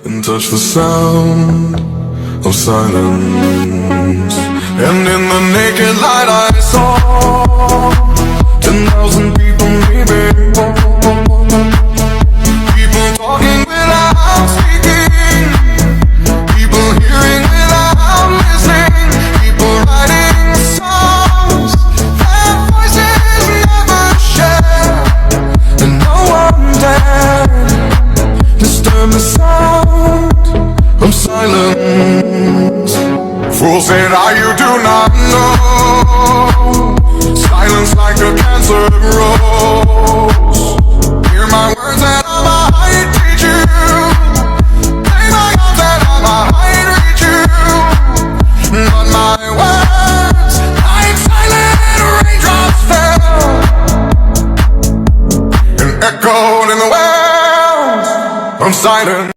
and touch the sound of silence. And in the naked light I saw 10,000 people leaving, people talking without speaking, people hearing without listening, people writing songs their voices never share, and no one dared disturb the sound of silence. Fools said, you do not know. Silence like a cancer grows. Hear my words and I might teach you. Play my arms and I might reach you. But my words, like silent raindrops fell and echoed in the wells of silence.